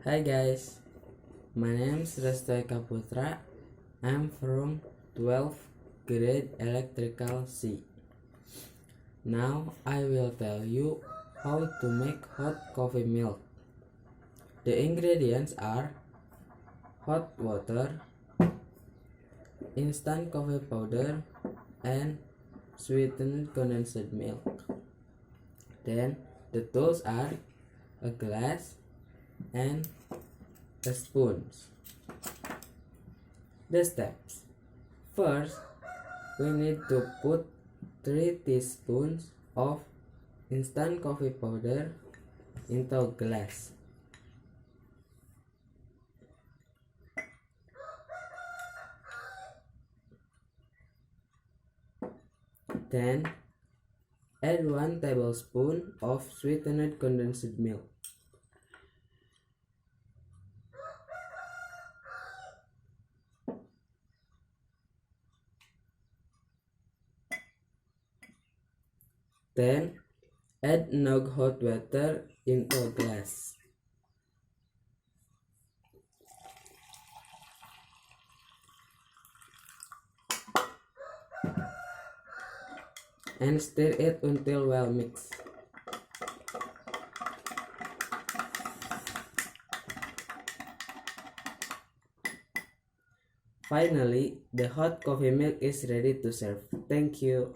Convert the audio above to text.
Hi guys, my name is Restu Putra. I'm from 12th grade electrical C. Now I will tell you how to make hot coffee milk. The ingredients are hot water, instant coffee powder, and sweetened condensed milk. Then the tools are a glass and a spoon. The steps. First, we need to put 3 teaspoons of instant coffee powder into a glass. Then, add 1 tablespoon of sweetened condensed milk. Then, add enough hot water into a glass. And stir it until well mixed. Finally, the hot coffee milk is ready to serve. Thank you.